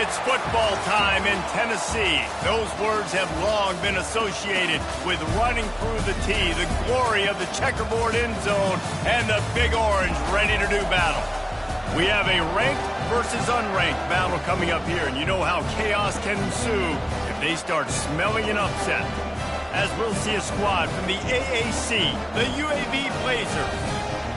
It's football time in Tennessee. Those words have long been associated with running through the tee, the glory of the checkerboard end zone, and the Big Orange ready to do battle. We have a ranked versus unranked battle coming up here, and you know how chaos can ensue if they start smelling an upset. As we'll see a squad from the AAC, the UAB Blazers,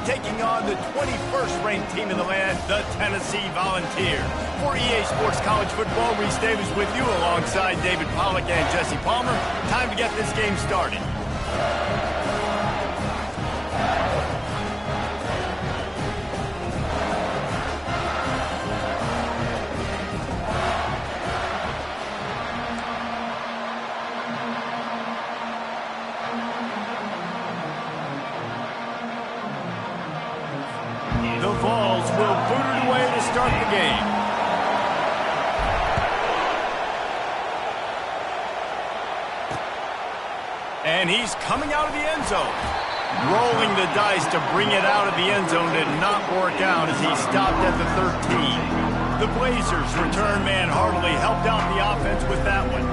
taking on the 21st ranked team in the land, the Tennessee Volunteers. For EA Sports College Football, Reese Davis with you alongside David Pollack and Jesse Palmer. Time to get this game started. The Vols will boot it away to start the game. And he's coming out of the end zone. Rolling the dice to bring it out of the end zone did not work out as he stopped at the 13. The Blazers return man Hartley helped out the offense with that one.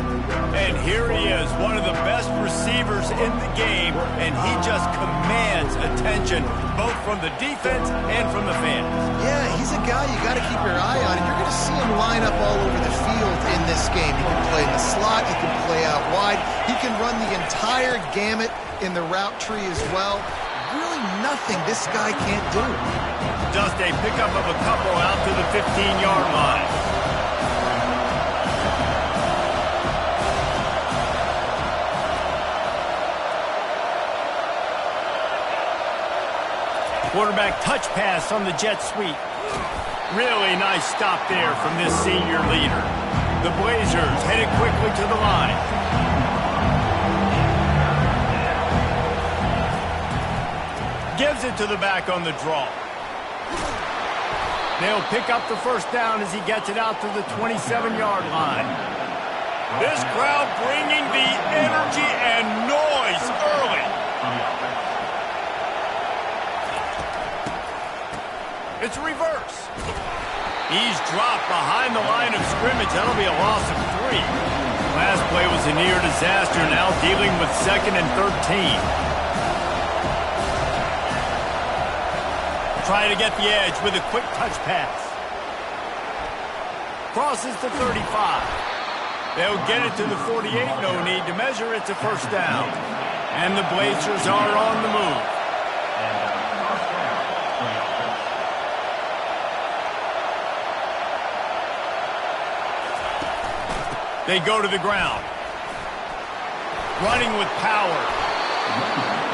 And here he is, one of the best receivers in the game, and he just commands attention both from the defense and from the fans. Yeah, he's a guy you got to keep your eye on, and you're going to see him line up all over the field in this game. He can play in the slot, he can play out wide, he can run the entire gamut in the route tree as well. Really nothing this guy can't do. Just a pickup of a couple out to the 15-yard line. Quarterback touch pass on the jet sweep. Really nice stop there from this senior leader. The Blazers headed quickly to the line. Gives it to the back on the draw. They'll pick up the first down as he gets it out to the 27-yard line. This crowd bringing the energy and noise early. It's a reverse. He's dropped behind the line of scrimmage. That'll be a loss of 3. Last play was a near disaster, now dealing with 2nd and 13. Trying to get the edge with a quick touch pass. Crosses the 35. They'll get it to the 48. No need to measure. It's a first down. And the Blazers are on the move. They go to the ground. Running with power.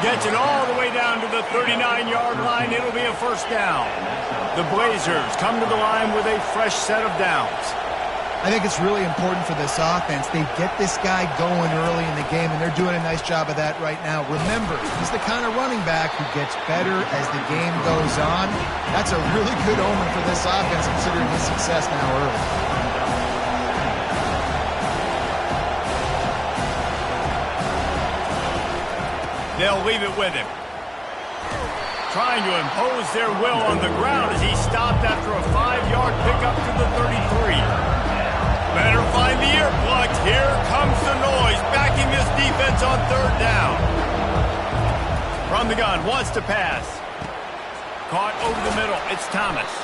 Gets it all the way down to the 39-yard line. It'll be a first down. The Blazers come to the line with a fresh set of downs. I think it's really important for this offense. They get this guy going early in the game, and they're doing a nice job of that right now. Remember, he's the kind of running back who gets better as the game goes on. That's a really good omen for this offense, considering his success now early. They'll leave it with him. Trying to impose their will on the ground as he stopped after a 5-yard pickup to the 33. Better find the earplugs. Here comes the noise, backing this defense on 3rd down. From the gun, wants to pass. Caught over the middle. It's Thomas.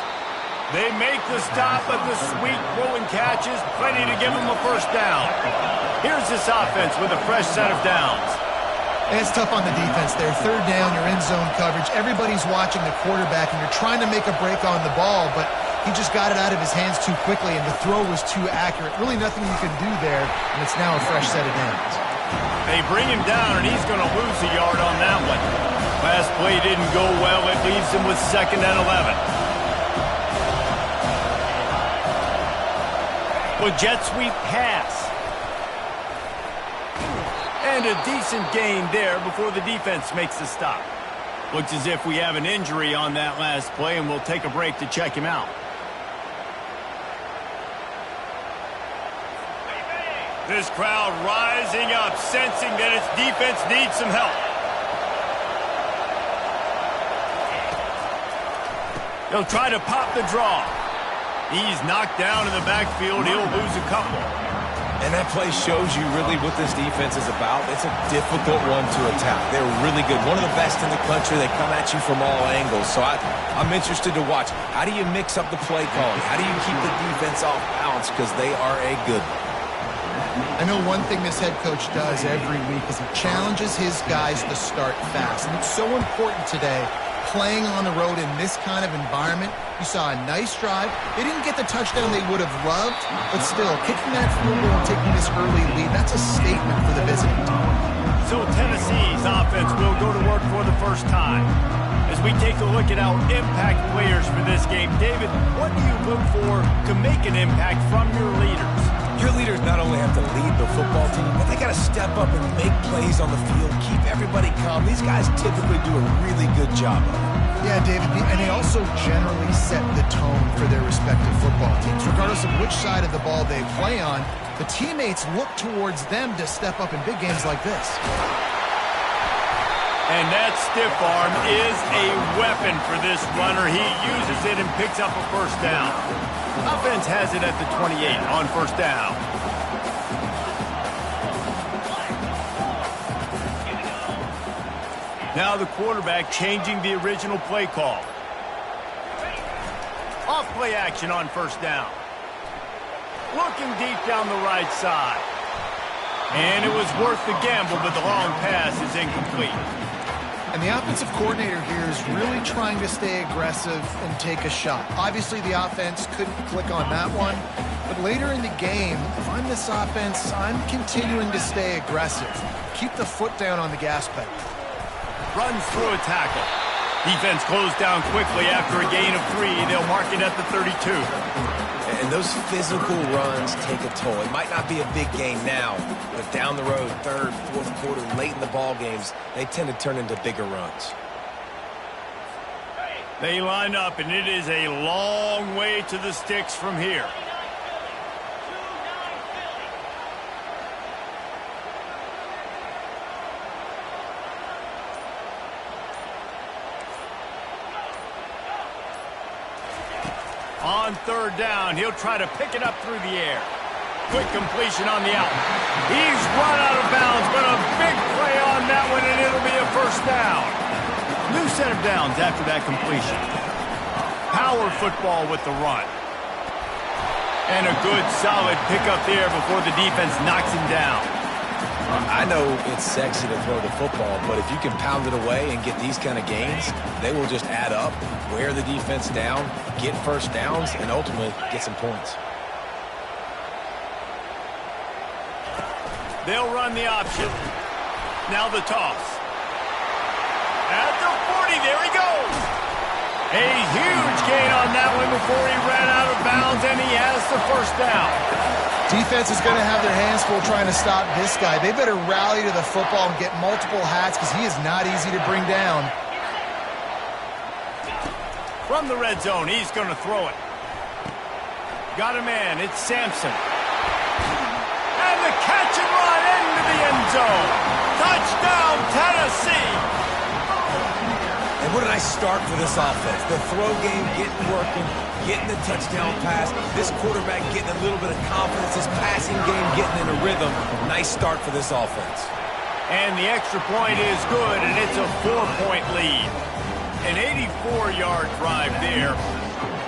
They make the stop, but the sweet throw and catch is plenty to give them a first down. Here's this offense with a fresh set of downs. And it's tough on the defense there. 3rd down, your end zone coverage. Everybody's watching the quarterback, and you're trying to make a break on the ball, but he just got it out of his hands too quickly, and the throw was too accurate. Really nothing you can do there, and it's now a fresh set of downs. They bring him down, and he's going to lose a yard on that one. Last play didn't go well. It leaves him with 2nd and 11. With jet sweep pass. And a decent gain there before the defense makes the stop. Looks as if we have an injury on that last play, and we'll take a break to check him out. This crowd rising up, sensing that its defense needs some help. They'll try to pop the draw. He's knocked down in the backfield. He'll lose a couple. And that play shows you really what this defense is about. It's a difficult one to attack. They're really good. One of the best in the country. They come at you from all angles. So I'm interested to watch. How do you mix up the play calling? How do you keep the defense off balance? Because they are a good one. I know one thing this head coach does every week is he challenges his guys to start fast. And it's so important today, playing on the road in this kind of environment. You saw a nice drive. They didn't get the touchdown they would have loved, but still, kicking that field goal and taking this early lead, that's a statement for the visiting team. So Tennessee's offense will go to work for the first time. As we take a look at our impact players for this game, David, what do you look for to make an impact from your leaders? Your leaders not only have to lead the football team, but they got to step up and make plays on the field, keep everybody calm. These guys typically do a really good job of it. Yeah, David, and they also generally set the tone for their respective football teams. Regardless of which side of the ball they play on, the teammates look towards them to step up in big games like this. And that stiff arm is a weapon for this runner. He uses it and picks up a first down. Offense has it at the 28 on first down. Now the quarterback changing the original play call. Off play action on first down. Looking deep down the right side. And it was worth the gamble, but the long pass is incomplete. And the offensive coordinator here is really trying to stay aggressive and take a shot. Obviously, the offense couldn't click on that one. But later in the game, if I'm this offense, I'm continuing to stay aggressive. Keep the foot down on the gas pedal. Runs through a tackle. Defense closed down quickly after a gain of 3. They'll mark it at the 32. And those physical runs take a toll. It might not be a big game now, but down the road, third, fourth quarter, late in the ball games, they tend to turn into bigger runs. They line up, and it is a long way to the sticks from here. On third down, he'll try to pick it up through the air. Quick completion on the out. He's run out of bounds, but a big play on that one, and it'll be a first down. New set of downs after that completion. Power football with the run. And a good, solid pickup there before the defense knocks him down. I know it's sexy to throw the football, but if you can pound it away and get these kind of gains, they will just add up, wear the defense down, get first downs, and ultimately get some points. They'll run the option. Now the toss. At the 40, there he goes. A huge gain on that one before he ran out of bounds, and he has the first down. Defense is going to have their hands full trying to stop this guy. They better rally to the football and get multiple hats because he is not easy to bring down. From the red zone, he's going to throw it. Got a man. It's Sampson. And the catch and run into the end zone. Touchdown, Tennessee. And what a nice start for this offense. The throw game getting working, getting the touchdown pass. This quarterback getting a little bit of confidence. This passing game getting in a rhythm. Nice start for this offense. And the extra point is good, and it's a 4-point lead. An 84-yard drive there.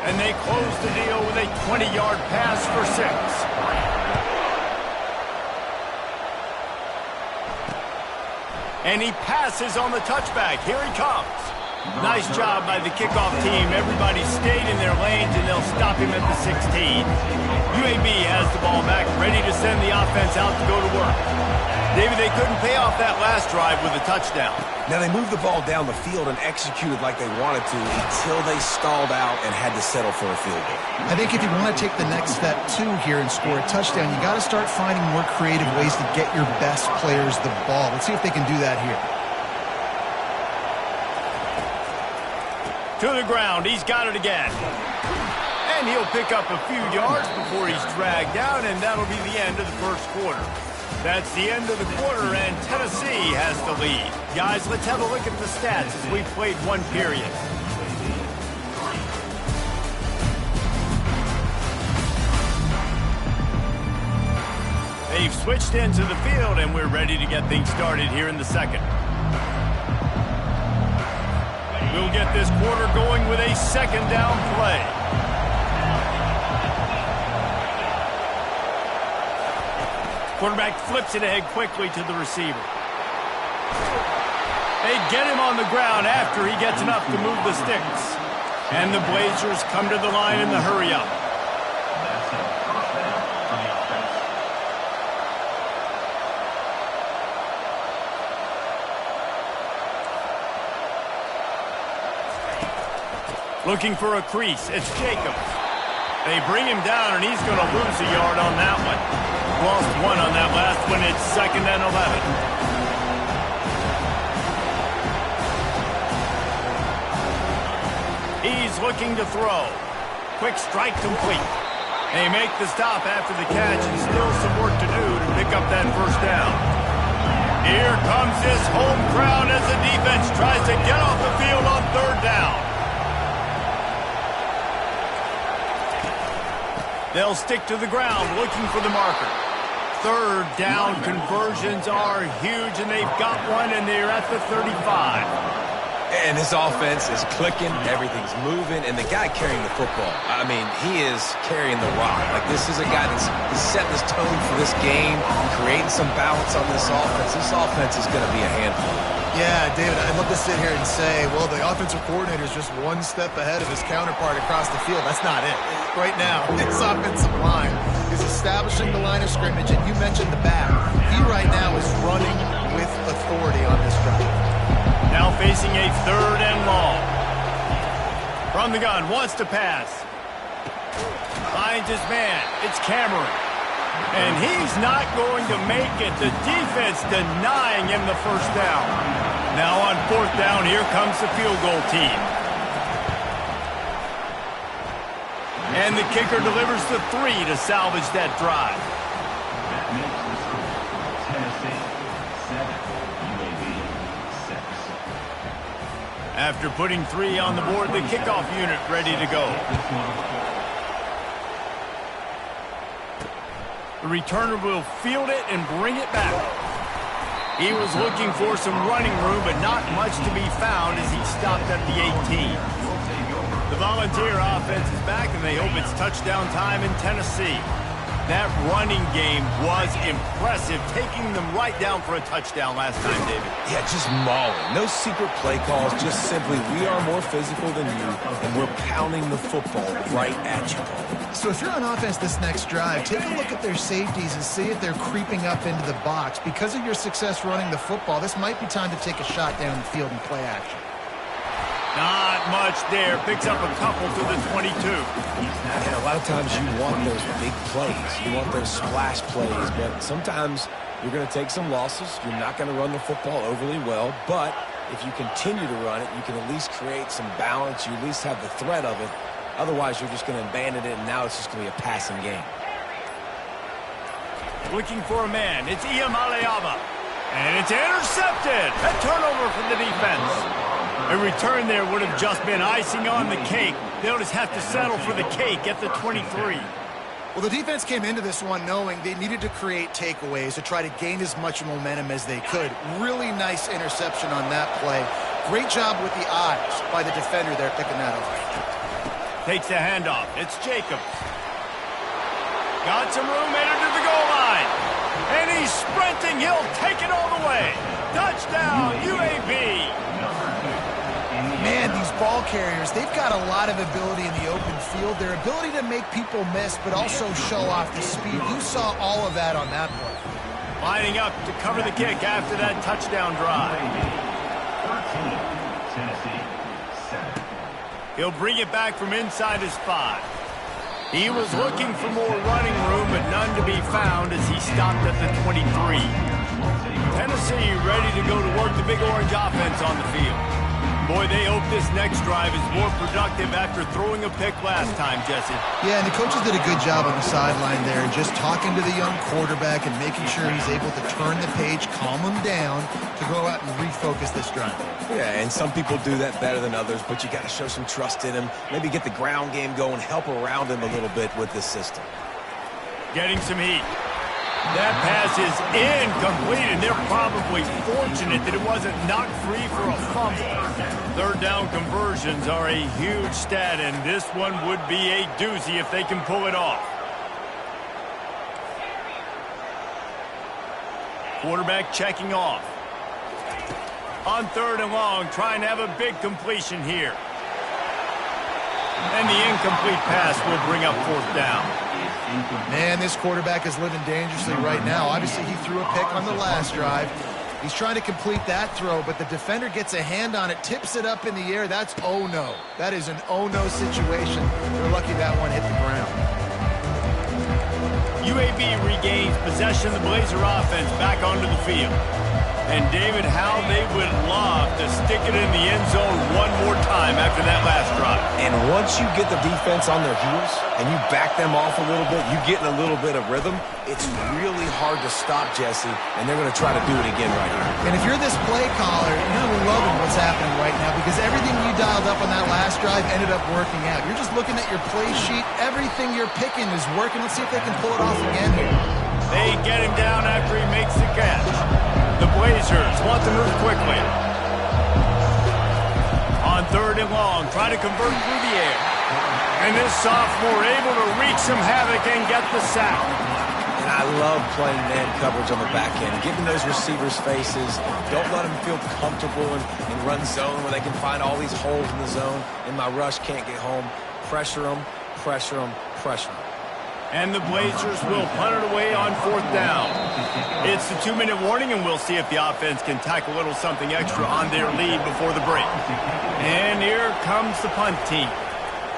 And they close the deal with a 20-yard pass for 6. And he passes on the touchback. Here he comes. Nice job by the kickoff team. Everybody stayed in their lanes, and they'll stop him at the 16. UAB has the ball back, ready to send the offense out to go to work. David, they couldn't pay off that last drive with a touchdown. Now, they moved the ball down the field and executed like they wanted to until they stalled out and had to settle for a field goal. I think if you want to take the next step, too, here and score a touchdown, you got to start finding more creative ways to get your best players the ball. Let's see if they can do that here. To the ground, he's got it again. And he'll pick up a few yards before he's dragged down, and that'll be the end of the first quarter. That's the end of the quarter, and Tennessee has the lead. Guys, let's have a look at the stats as we've played one period. They've switched into the field, and we're ready to get things started here in the second. We'll get this quarter going with a second down play. Quarterback flips it ahead quickly to the receiver. They get him on the ground after he gets enough to move the sticks. And the Blazers come to the line in the hurry-up. Looking for a crease. It's Jacobs. They bring him down, and he's going to lose a yard on that one. Lost one on that last one. It's 2nd and 11. He's looking to throw. Quick strike complete. They make the stop after the catch, and still some work to do to pick up that first down. Here comes this home crowd as the defense tries to get off the field on 3rd down. They'll stick to the ground looking for the marker. 3rd down conversions are huge, and they've got one, and they're at the 35. And this offense is clicking, everything's moving, and the guy carrying the football, I mean, he is carrying the rock. Like, this is a guy that's setting this tone for this game, creating some balance on this offense. This offense is going to be a handful. Yeah, David, I'd love to sit here and say, well, the offensive coordinator is just one step ahead of his counterpart across the field. That's not it. Right now, this offensive line is establishing the line of scrimmage, and you mentioned the back. He right now is running with authority on this drive. Now facing a 3rd and long. From the gun, wants to pass. Finds his man. It's Cameron. And he's not going to make it. The defense denying him the first down. Now on 4th down, here comes the field goal team. And the kicker delivers the 3 to salvage that drive. After putting 3 on the board, the kickoff unit ready to go. The returner will field it and bring it back. He was looking for some running room, but not much to be found as he stopped at the 18. The Volunteer offense is back, and they hope it's touchdown time in Tennessee. That running game was impressive, taking them right down for a touchdown last time, David. Yeah, just mauling. No secret play calls, just simply we are more physical than you, and we're pounding the football right at you. So if you're on offense this next drive, take a look at their safeties and see if they're creeping up into the box. Because of your success running the football, this might be time to take a shot down the field and play action. Not much there. Picks up a couple to the 22. Yeah, a lot of times you want those big plays. You want those splash plays, but sometimes you're going to take some losses. You're not going to run the football overly well, but if you continue to run it, you can at least create some balance. You at least have the threat of it. Otherwise, you're just going to abandon it, and now it's just going to be a passing game. Looking for a man. It's Iyamaleava. And it's intercepted. A turnover from the defense. A return there would have just been icing on the cake. They'll just have to settle for the cake at the 23. Well, the defense came into this one knowing they needed to create takeaways to try to gain as much momentum as they could. Really nice interception on that play. Great job with the eyes by the defender there picking that up. Takes the handoff. It's Jacobs. Got some room, made it to the goal line. And he's sprinting. He'll take it all the way. Touchdown, UAB. Man, these ball carriers, they've got a lot of ability in the open field. Their ability to make people miss, but also show off the speed. You saw all of that on that play. Lining up to cover the kick after that touchdown drive. He'll bring it back from inside his 5. He was looking for more running room, but none to be found as he stopped at the 23. Tennessee ready to go to work the Big Orange offense on the field. Boy, they hope this next drive is more productive after throwing a pick last time, Jesse. Yeah, and the coaches did a good job on the sideline there, just talking to the young quarterback and making sure he's able to turn the page, calm him down, to go out and refocus this drive. Yeah, and some people do that better than others, but you got to show some trust in him. Maybe get the ground game going, help around him a little bit with this system. Getting some heat. That pass is incomplete, and they're probably fortunate that it wasn't knocked free for a fumble. Third down conversions are a huge stat, and this one would be a doozy if they can pull it off. Quarterback checking off. On 3rd and long, trying to have a big completion here. And the incomplete pass will bring up 4th down. Man, this quarterback is living dangerously right now. Obviously, he threw a pick on the last drive. He's trying to complete that throw, but the defender gets a hand on it, tips it up in the air. That's oh-no. That is an oh-no situation. They're lucky that one hit the ground. UAB regains possession of the Blazer offense back onto the field. And, David, how they would love to stick it in the end zone one more time after that last drive. And once you get the defense on their heels and you back them off a little bit, you get in a little bit of rhythm, it's really hard to stop, Jesse, and they're going to try to do it again right here. And if you're this play caller, you're loving what's happening right now because everything you dialed up on that last drive ended up working out. You're just looking at your play sheet. Everything you're picking is working. Let's see if they can pull it off again here. They get him down after he makes the catch. The Blazers want to move quickly. On 3rd and long, try to convert through the air. And this sophomore able to wreak some havoc and get the sack. And I love playing man coverage on the back end, giving those receivers faces. Don't let them feel comfortable in run zone where they can find all these holes in the zone and my rush can't get home. Pressure them, pressure them, pressure them. And the Blazers will punt it away on 4th down. It's the 2-minute warning, and we'll see if the offense can tack a little something extra on their lead before the break. And here comes the punt team.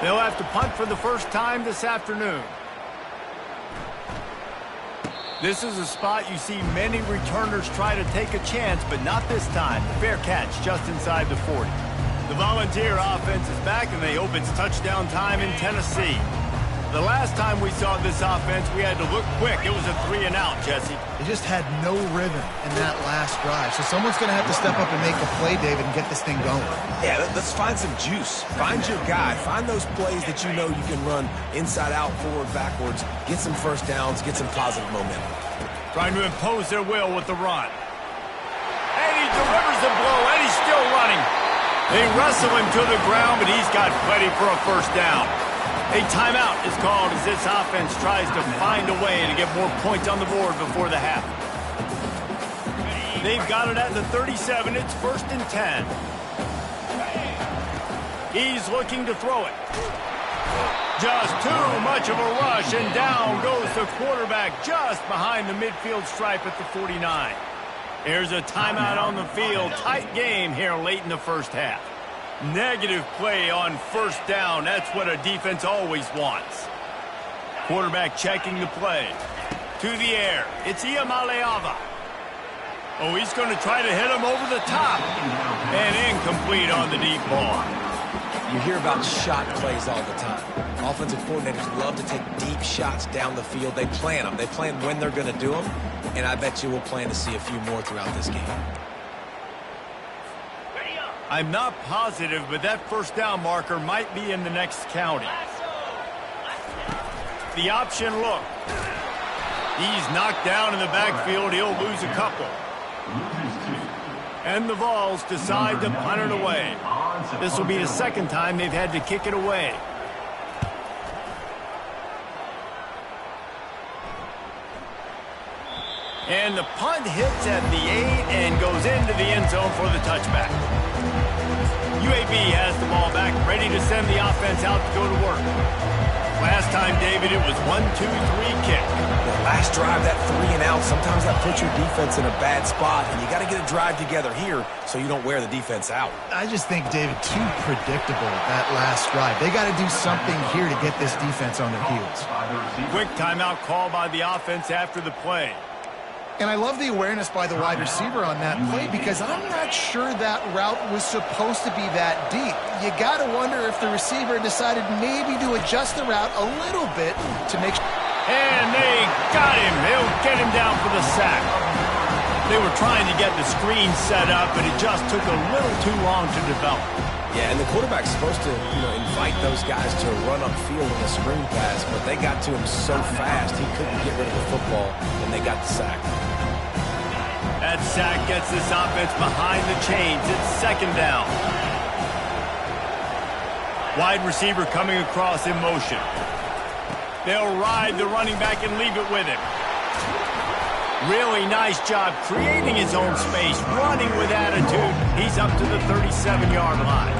They'll have to punt for the first time this afternoon. This is a spot you see many returners try to take a chance, but not this time. Fair catch just inside the 40. The Volunteer offense is back, and they hope it's touchdown time in Tennessee. The last time we saw this offense, we had to look quick. It was a 3-and-out, Jesse. They just had no rhythm in that last drive. So someone's going to have to step up and make a play, David, and get this thing going. Yeah, let's find some juice. Find your guy. Find those plays that you know you can run inside out, forward, backwards. Get some first downs. Get some positive momentum. Trying to impose their will with the run. And he delivers the blow, and he's still running. They wrestle him to the ground, but he's got plenty for a first down. A timeout is called as this offense tries to find a way to get more points on the board before the half. They've got it at the 37. It's 1st and 10. He's looking to throw it. Just too much of a rush, and down goes the quarterback just behind the midfield stripe at the 49. Here's a timeout on the field. Tight game here late in the first half. Negative play on 1st down. That's what a defense always wants. Quarterback checking the play. To the air. It's Iamaleava. Oh, he's going to try to hit him over the top. And incomplete on the deep ball. You hear about shot plays all the time. Offensive coordinators love to take deep shots down the field. They plan them. They plan when they're going to do them. And I bet you we'll plan to see a few more throughout this game. I'm not positive, but that 1st down marker might be in the next county. The option look. He's knocked down in the backfield. He'll lose a couple. And the Vols decide to punt it away. This will be the 2nd time they've had to kick it away. And the punt hits at the 8 and goes into the end zone for the touchback. UAB has the ball back, ready to send the offense out to go to work. Last time, David, it was 1-2-3 kick. The last drive, that 3-and-out, sometimes that puts your defense in a bad spot, and you got to get a drive together here so you don't wear the defense out. I just think, David, too predictable that last drive. They got to do something here to get this defense on their heels. Quick timeout call by the offense after the play. And I love the awareness by the wide receiver on that play because I'm not sure that route was supposed to be that deep. You got to wonder if the receiver decided maybe to adjust the route a little bit to make sure. And they got him. They'll get him down for the sack. They were trying to get the screen set up, but it just took a little too long to develop. Yeah, and the quarterback's supposed to, invite those guys to run upfield on a screen pass, but they got to him so fast he couldn't get rid of the football, and they got the sack. That sack gets this offense behind the chains. It's second down. Wide receiver coming across in motion. They'll ride the running back and leave it with him. Really nice job creating his own space, running with attitude. He's up to the 37-yard line.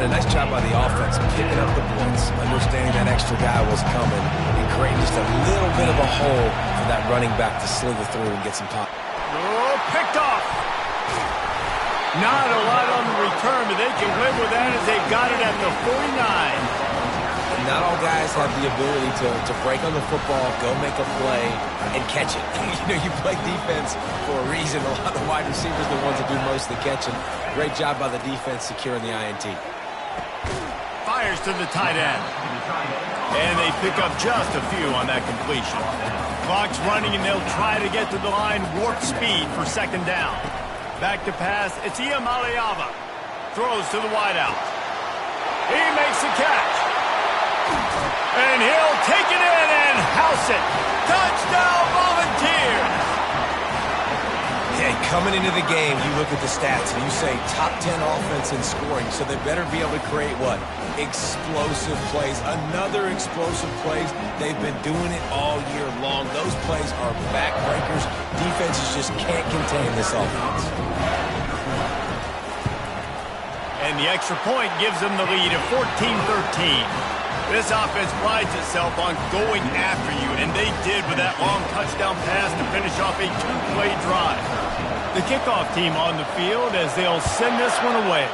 And a nice job by the offense picking up the blitz, understanding that extra guy was coming, and creating just a little bit of a hole for that running back to slither through and get some time. Oh, picked off. Not a lot on the return, but they can live with that as they got it at the 49. Not all guys have the ability to break on the football, go make a play, and catch it. You play defense for a reason. A lot of the wide receivers are the ones that do most of the catching. Great job by the defense securing the INT. Fires to the tight end. And they pick up just a few on that completion. Clock's running, and they'll try to get to the line warp speed for second down. Back to pass. It's Iamaleava. Throws to the wideout. He makes the catch. And he'll take it in and house it. Touchdown, Volunteers! Yeah, coming into the game, you look at the stats and you say top 10 offense in scoring, so they better be able to create what? Explosive plays. Another explosive plays. They've been doing it all year long. Those plays are backbreakers. Defenses just can't contain this offense. And the extra point gives them the lead of 14-13. This offense prides itself on going after you, and they did with that long touchdown pass to finish off a two-play drive. The kickoff team on the field as they'll send this one away.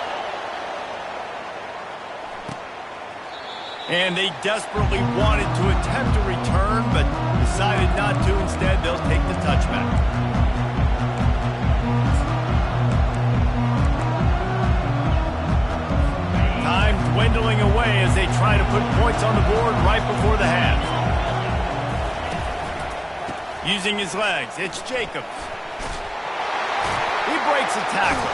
And they desperately wanted to attempt a return, but decided not to. Instead, they'll take the touchback. Time dwindling away as they try to put points on the board right before the half. Using his legs, it's Jacobs. He breaks a tackle.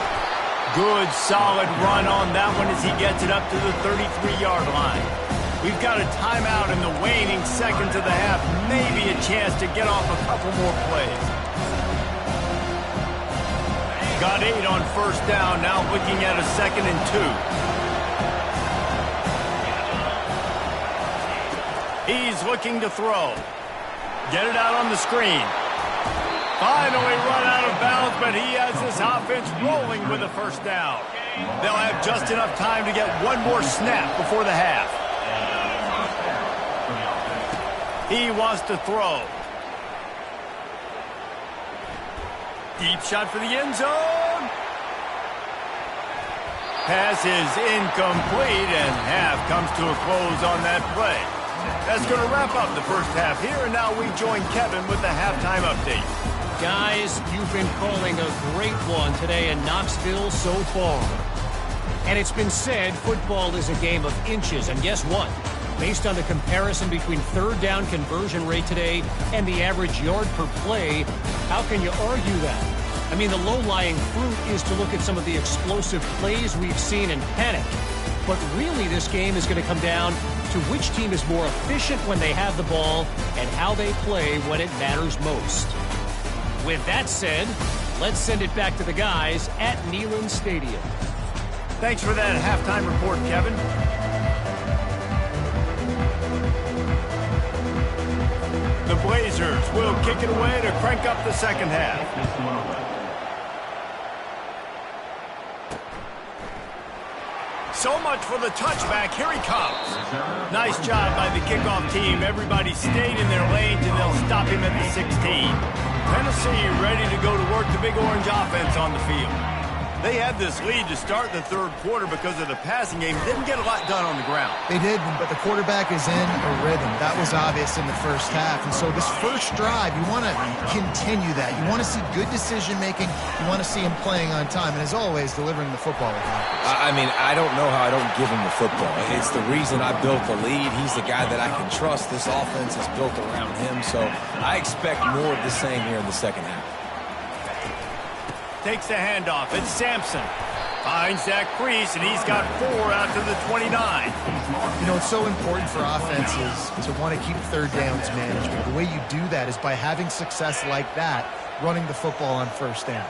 Good, solid run on that one as he gets it up to the 33-yard line. We've got a timeout in the waning seconds of the half. Maybe a chance to get off a couple more plays. Got 8 on first down, now looking at a 2nd and 2. He's looking to throw. Get it out on the screen. Finally run out of bounds, but he has this offense rolling with a first down. They'll have just enough time to get one more snap before the half. He wants to throw. Deep shot for the end zone. Pass is incomplete, and half comes to a close on that play. That's going to wrap up the first half here, and now we join Kevin with the halftime update. Guys, you've been calling a great one today in Knoxville so far. And it's been said football is a game of inches, and guess what? Based on the comparison between third down conversion rate today and the average yard per play, how can you argue that? I mean, the low-lying fruit is to look at some of the explosive plays we've seen and panic. But really, this game is going to come down to which team is more efficient when they have the ball and how they play when it matters most. With that said, let's send it back to the guys at Neyland Stadium. Thanks for that halftime report, Kevin. The Blazers will kick it away to crank up the second half. So much for the touchback. Here he comes. Nice job by the kickoff team. Everybody stayed in their lanes, and they'll stop him at the 16. Tennessee ready to go to work the Big Orange offense on the field. They had this lead to start the third quarter because of the passing game. Didn't get a lot done on the ground. They did, but the quarterback is in a rhythm. That was obvious in the first half. And so this first drive, you want to continue that. You want to see good decision-making. You want to see him playing on time. And as always, delivering the football with confidence. I mean, I don't know how I don't give him the football. It's the reason I built the lead. He's the guy that I can trust. This offense is built around him. So I expect more of the same here in the second half. Takes the handoff. It's Sampson. Finds that crease, and he's got 4 out to the 29. You know, it's so important for offenses to want to keep third downs management. The way you do that is by having success like that, running the football on first down.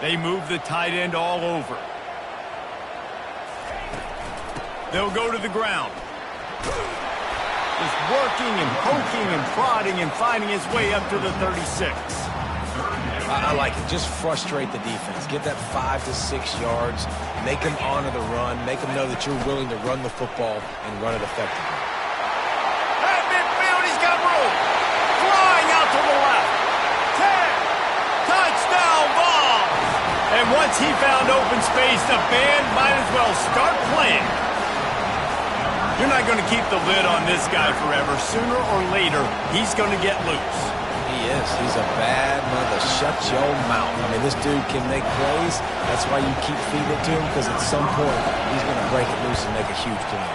They move the tight end all over. They'll go to the ground. Just working and poking and prodding and finding his way up to the 36. I like it. Just frustrate the defense. Get that 5 to 6 yards. Make them honor the run. Make them know that you're willing to run the football and run it effectively. At midfield, he's got room. Flying out to the left. 10. Touchdown ball. And once he found open space, the band might as well start playing. You're not going to keep the lid on this guy forever. Sooner or later, he's going to get loose. He is. He's a bad mother. Shut your mouth. I mean, this dude can make plays. That's why you keep feeding it to him, because at some point, he's going to break it loose and make a huge play.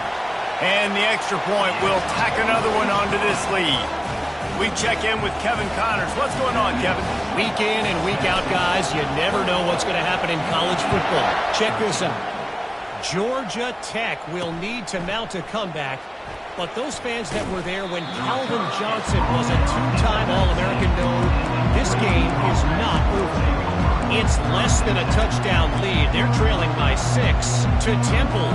And the extra point will tack another one onto this lead. We check in with Kevin Connors. What's going on, Kevin? Week in and week out, guys, you never know what's going to happen in college football. Check this out. Georgia Tech will need to mount a comeback, but those fans that were there when Calvin Johnson was a 2-time All-American know this game is not over. It's less than a touchdown lead. They're trailing by 6 to Temple.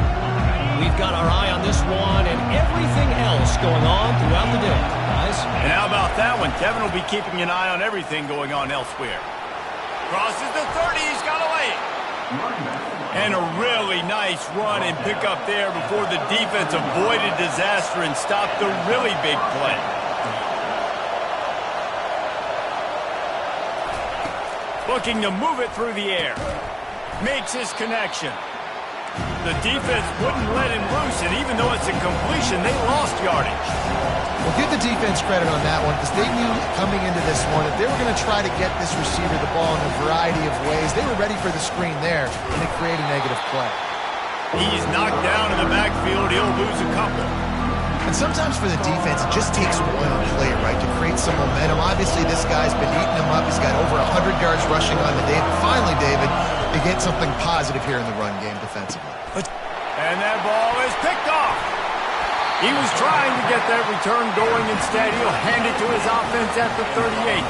We've got our eye on this one and everything else going on throughout the day, guys. And how about that one? Kevin will be keeping an eye on everything going on elsewhere. Crosses the 30. He's got away. And a really nice run and pick up there before the defense avoided disaster and stopped the really big play. Looking to move it through the air. Makes his connection. The defense wouldn't let him loose, and even though it's a completion, they lost yardage. Well, give the defense credit on that one, because they knew coming into this one that they were going to try to get this receiver the ball in a variety of ways. They were ready for the screen there, and it created a negative play. He's knocked down in the backfield. He'll lose a couple. And sometimes for the defense, it just takes one play, right, to create some momentum. Obviously, this guy's been eating him up. He's got over 100 yards rushing on the day. But finally, David, they get something positive here in the run game defensively. And that ball is picked off. He was trying to get that return going. Instead, he'll hand it to his offense at the 38.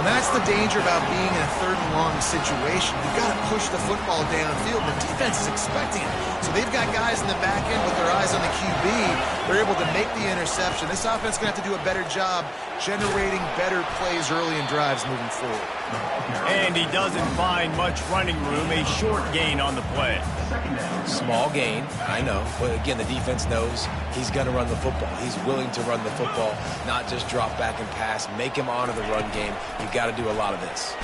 And that's the danger about being in a third and long situation. You've got to push the football downfield. The defense is expecting it. So they've got guys in the back end with their eyes on the QB. They're able to make the interception. This offense is going to have to do a better job generating better plays early in drives moving forward. And he doesn't find much running room. A short gain on the play. Small gain, I know. But again, the defense knows he's going to run the football. He's willing to run the football, not just drop back and pass. Make him honor the run game. You've got to do a lot of this.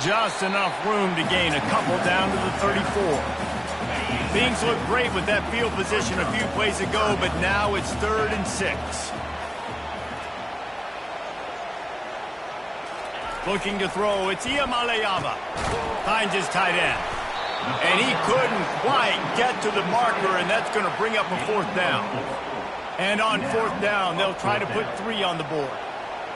Just enough room to gain a couple down to the 34. Things look great with that field position a few plays ago, but now it's 3rd and 6. Looking to throw, it's Iamaleava. Finds his tight end. And he couldn't quite get to the marker, and that's going to bring up a 4th down. And on 4th down, they'll try to put 3 on the board.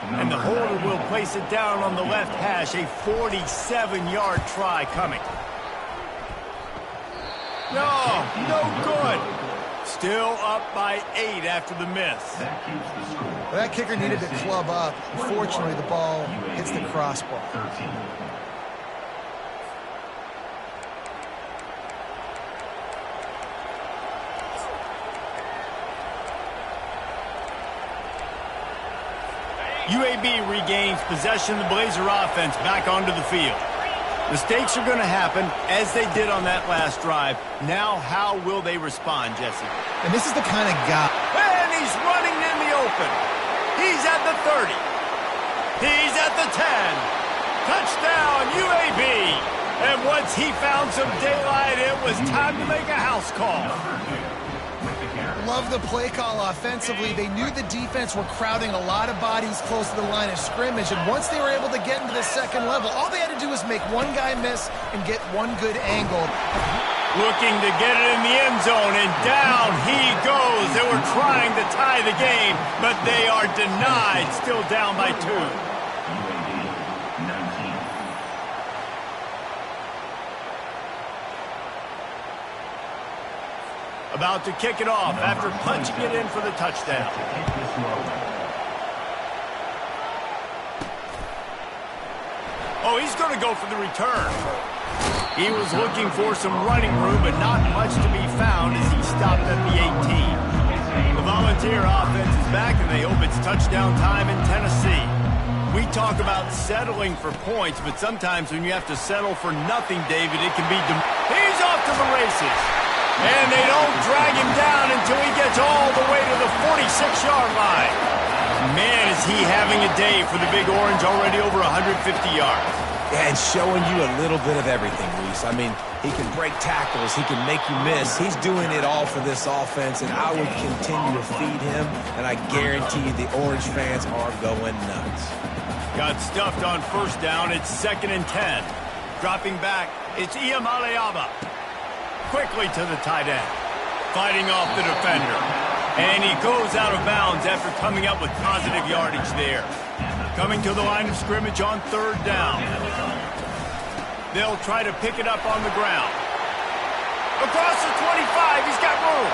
And the holder will place it down on the left hash, a 47-yard try coming. No good. Still up by 8 after the miss. Well, that kicker needed to club up. Unfortunately, the ball hits the crossbar. UAB regains possession of the Blazer offense back onto the field. Mistakes are going to happen, as they did on that last drive. Now, how will they respond, Jesse? And this is the kind of guy. And he's running in the open. He's at the 30. He's at the 10. Touchdown, UAB. And once he found some daylight, it was time to make a house call. Love the play call offensively. They knew the defense were crowding a lot of bodies close to the line of scrimmage, and once they were able to get into the second level, all they had to do was make one guy miss and get one good angle. Looking to get it in the end zone, and down he goes. They were trying to tie the game, but they are denied, still down by 2. About to kick it off after punching it in for the touchdown. Oh, he's going to go for the return. He was looking for some running room, but not much to be found as he stopped at the 18. The Volunteer offense is back, and they hope it's touchdown time in Tennessee. We talk about settling for points, but sometimes when you have to settle for nothing, David, it can be... He's off to the races. And they don't drag him down until he gets all the way to the 46-yard line. Man, is he having a day for the Big Orange, already over 150 yards. Yeah, and showing you a little bit of everything, Reese. I mean, he can break tackles, he can make you miss. He's doing it all for this offense, and I would continue to feed him, and I guarantee you the Orange fans are going nuts. Got stuffed on first down. It's 2nd and 10. Dropping back, it's Iamaleava. Quickly to the tight end. Fighting off the defender. And he goes out of bounds after coming up with positive yardage there. Coming to the line of scrimmage on 3rd down. They'll try to pick it up on the ground. Across the 25, he's got room.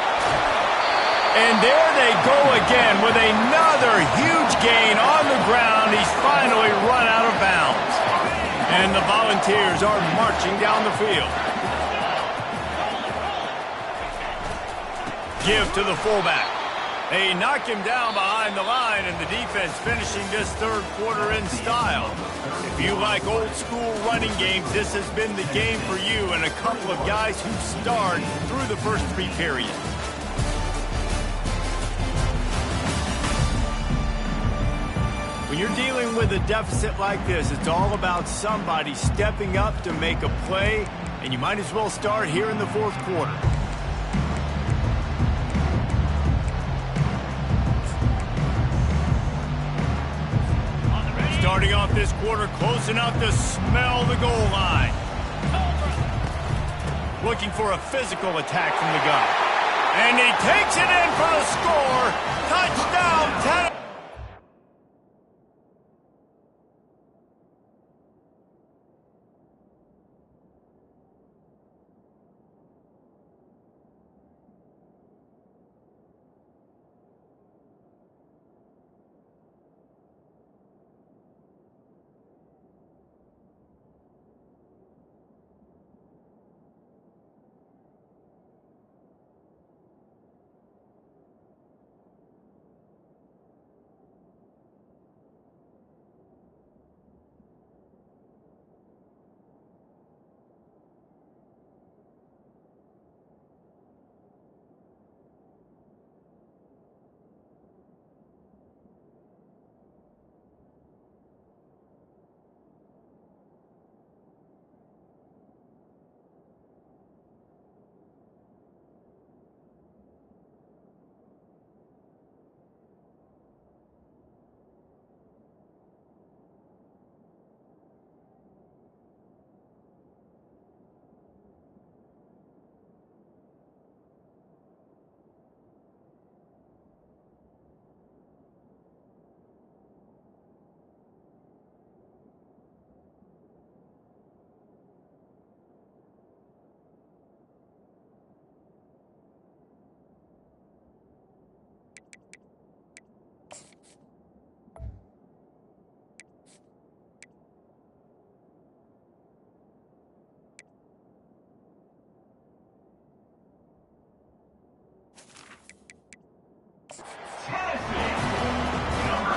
And there they go again with another huge gain on the ground. He's finally run out of bounds. And the Volunteers are marching down the field. Give to the fullback. They knock him down behind the line, and the defense finishing this 3rd quarter in style. If you like old-school running games, this has been the game for you and a couple of guys who starred through the first 3 periods. When you're dealing with a deficit like this, it's all about somebody stepping up to make a play, and you might as well start here in the 4th quarter. Starting off this quarter close enough to smell the goal line. Looking for a physical attack from the gun. And he takes it in for the score. Touchdown, Tennessee.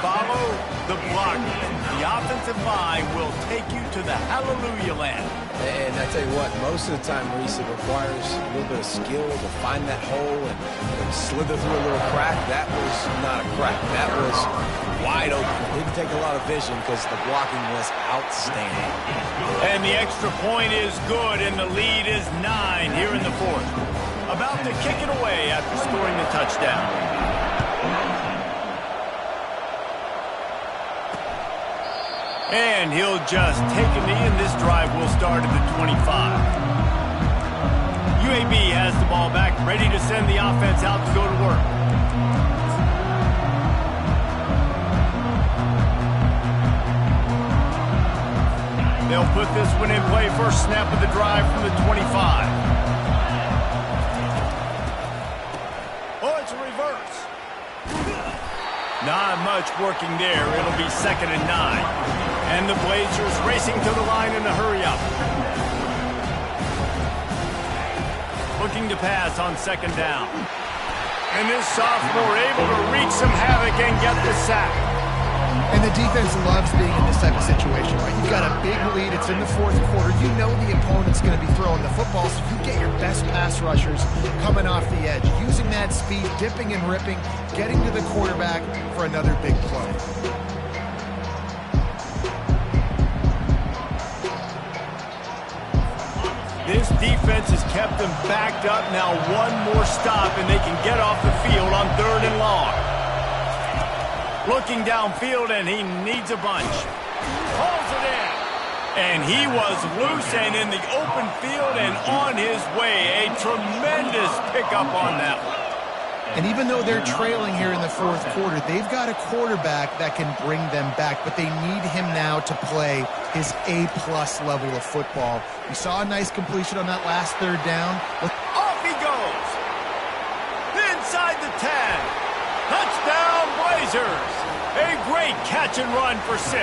Follow the block. The offensive line will take you to the hallelujah land. And I tell you what, most of the time, Reese, it requires a little bit of skill to find that hole and slither through a little crack. That was not a crack. That was wide open. Didn't take a lot of vision because the blocking was outstanding. And the extra point is good, and the lead is 9 here in the 4th. About to kick it away after scoring the touchdown. And he'll just take a knee, and this drive will start at the 25. UAB has the ball back, ready to send the offense out to go to work. They'll put this one in play, first snap of the drive from the 25. Not much working there. It'll be 2nd and 9. And the Blazers racing to the line in a hurry-up. Looking to pass on 2nd down. And this sophomore able to wreak some havoc and get the sack. And the defense loves being in this type of situation, right? You've got a big lead. It's in the 4th quarter. You know the opponent's going to be throwing the football, so you get your best pass rushers coming off the edge, using that speed, dipping and ripping, getting to the quarterback for another big play. This defense has kept them backed up. Now one more stop, and they can get off the field on 3rd and long. Looking downfield, and he needs a bunch. Pulls it in. And he was loose and in the open field and on his way. A tremendous pickup on that one. And even though they're trailing here in the 4th quarter, they've got a quarterback that can bring them back, but they need him now to play his A-plus level of football. We saw a nice completion on that last 3rd down. Off he goes. Inside the 10. Touchdown, Blazers. A great catch and run for 6.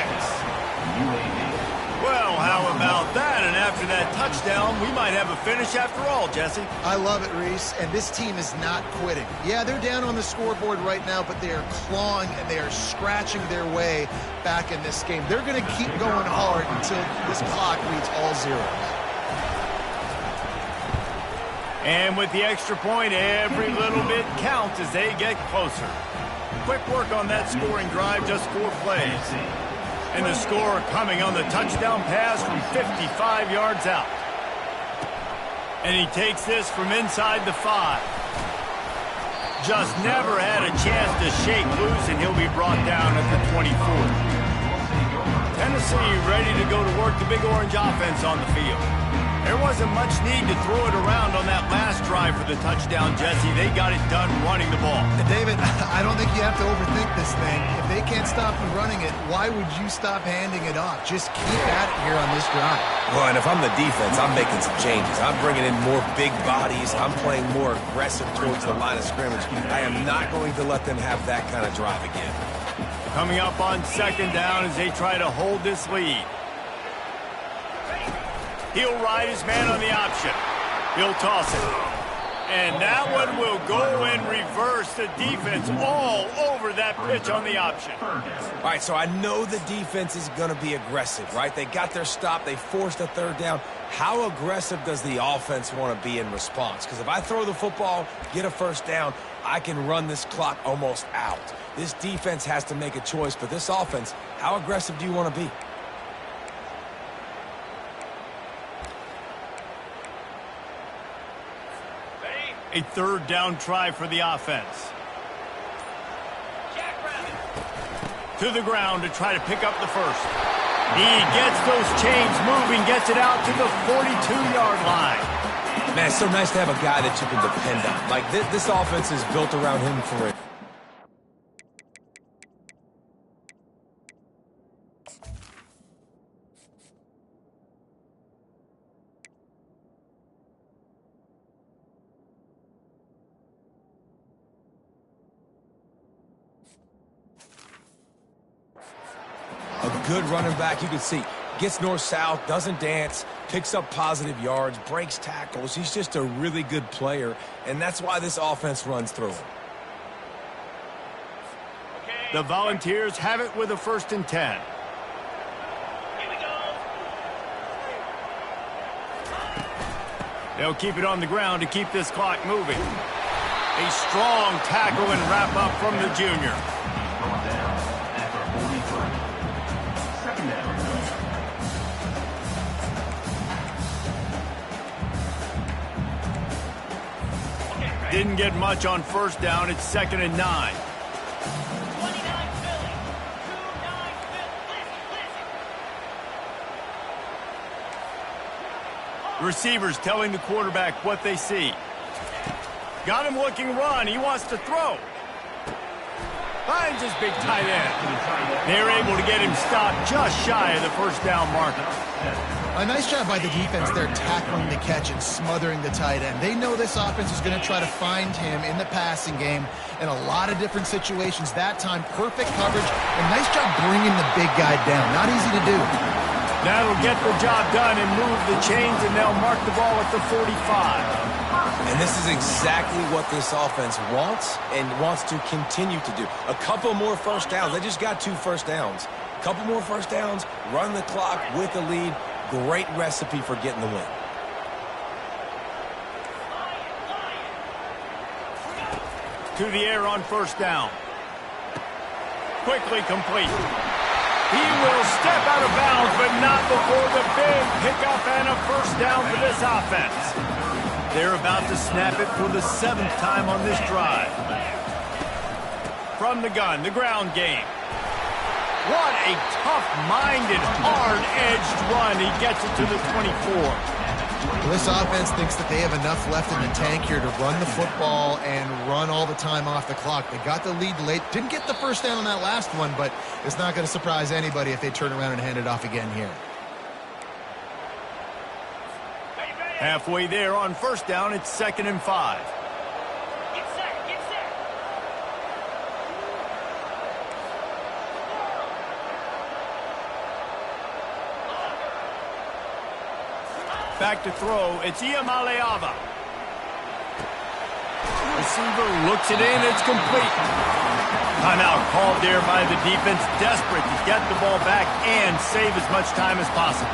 Well, how about that? And after that touchdown, we might have a finish after all, Jesse. I love it, Reese, and this team is not quitting. Yeah, they're down on the scoreboard right now, but they are clawing and they are scratching their way back in this game. They're going to keep going hard until this clock reads all zeros. And with the extra point, every little bit counts as they get closer. Quick work on that scoring drive, just 4 plays. And the score coming on the touchdown pass from 55 yards out. And he takes this from inside the 5. Just never had a chance to shake loose, and he'll be brought down at the 24. Tennessee ready to go to work the Big Orange offense on the field. There wasn't much need to throw it around on that last drive for the touchdown, Jesse. They got it done running the ball. David, I don't think you have to overthink this thing. If they can't stop you running it, why would you stop handing it off? Just keep at it here on this drive. Well, and if I'm the defense, I'm making some changes. I'm bringing in more big bodies. I'm playing more aggressive towards the line of scrimmage. I am not going to let them have that kind of drive again. Coming up on 2nd down as they try to hold this lead. He'll ride his man on the option. He'll toss it. And that one will go in reverse. The defense all over that pitch on the option. All right, so I know the defense is going to be aggressive, right? They got their stop. They forced a 3rd down. How aggressive does the offense want to be in response? Because if I throw the football, get a 1st down, I can run this clock almost out. This defense has to make a choice, but this offense, how aggressive do you want to be? A 3rd down try for the offense. To the ground to try to pick up the 1st. He gets those chains moving, gets it out to the 42-yard line. Man, it's so nice to have a guy that you can depend on. Like, this offense is built around him for it. A good running back, you can see. Gets north-south, doesn't dance, picks up positive yards, breaks tackles. He's just a really good player, and that's why this offense runs through him. The Volunteers have it with a 1st and 10. Here we go. They'll keep it on the ground to keep this clock moving. A strong tackle and wrap up from the junior. Didn't get much on 1st down. It's 2nd and 9. 29 Philly. 29 Philly. Receivers telling the quarterback what they see. Got him looking run. He wants to throw. Finds his big tight end. They're able to get him stopped just shy of the first down marker. A nice job by the defense there tackling the catch and smothering the tight end. They know this offense is going to try to find him in the passing game in a lot of different situations. That time, perfect coverage, and nice job bringing the big guy down. Not easy to do. That'll get the job done and move the chains, and they'll mark the ball at the 45. And this is exactly what this offense wants and wants to continue to do. A couple more first downs. They just got 2 first downs. A couple more first downs, run the clock with the lead. Great recipe for getting the win. To the air on first down. Quickly complete. He will step out of bounds, but not before the big pickup and a first down for this offense. They're about to snap it for the 7th time on this drive. From the gun, the ground game. What a tough-minded, hard-edged run. He gets it to the 24. Well, this offense thinks that they have enough left in the tank here to run the football and run all the time off the clock. They got the lead late. Didn't get the first down on that last one, but it's not going to surprise anybody if they turn around and hand it off again here. Halfway there on first down, it's 2nd and 5. Get set, get set. Back to throw, it's Iamaleava. Receiver looks it in, it's complete. Timeout called there by the defense, desperate to get the ball back and save as much time as possible.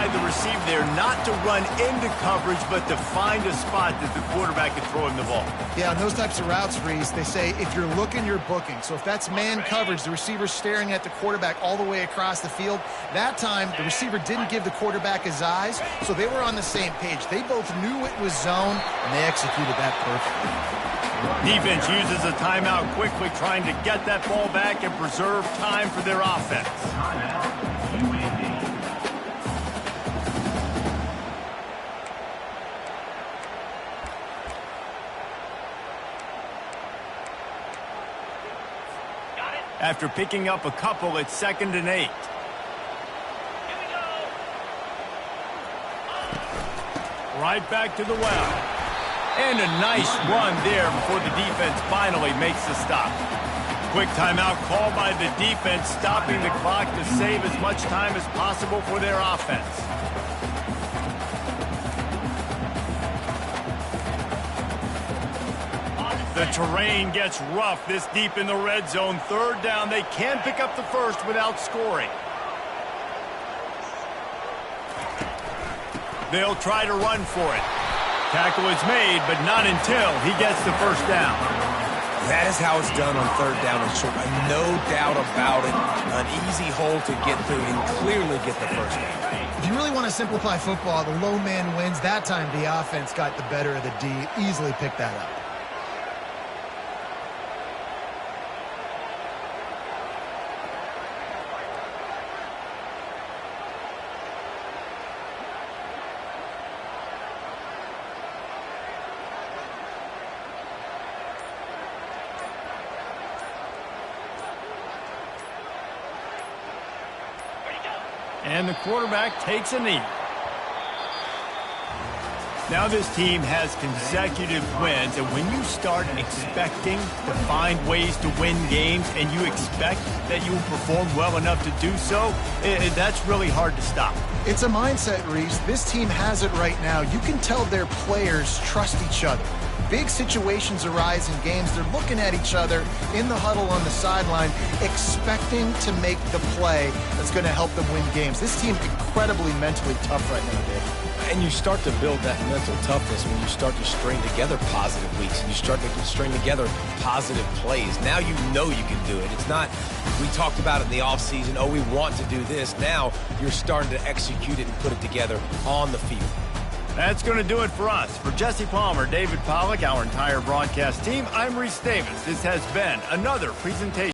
The receiver there not to run into coverage, but to find a spot that the quarterback can throw him the ball. Yeah, on those types of routes, Reese, they say if you're looking, you're booking. So if that's man coverage, the receiver's staring at the quarterback all the way across the field. That time, the receiver didn't give the quarterback his eyes, so they were on the same page. They both knew it was zone, and they executed that perfectly. Defense uses a timeout quickly, trying to get that ball back and preserve time for their offense. After picking up a couple, it's 2nd and 8. Here we go. Right back to the well. And a nice run there before the defense finally makes the stop. Quick timeout called by the defense, stopping the clock to save as much time as possible for their offense. The terrain gets rough this deep in the red zone. 3rd down, they can pick up the first without scoring. They'll try to run for it. Tackle is made, but not until he gets the first down. That is how it's done on 3rd down and short. No doubt about it. An easy hole to get through and clearly get the first down. If you really want to simplify football, the low man wins. That time, the offense got the better of the D. Easily picked that up. And the quarterback takes a knee. Now this team has consecutive wins, and when you start expecting to find ways to win games and you expect that you will perform well enough to do so, that's really hard to stop. It's a mindset, Reese. This team has it right now. You can tell their players trust each other. Big situations arise in games. They're looking at each other in the huddle on the sideline, expecting to make the play that's going to help them win games. This team incredibly mentally tough right now, Dave. And you start to build that mental toughness when you start to string together positive weeks and you start to string together positive plays. Now you know you can do it. It's not, we talked about it in the offseason, we want to do this. Now you're starting to execute it and put it together on the field. That's going to do it for us. For Jesse Palmer, David Pollack, our entire broadcast team, I'm Reese Davis. This has been another presentation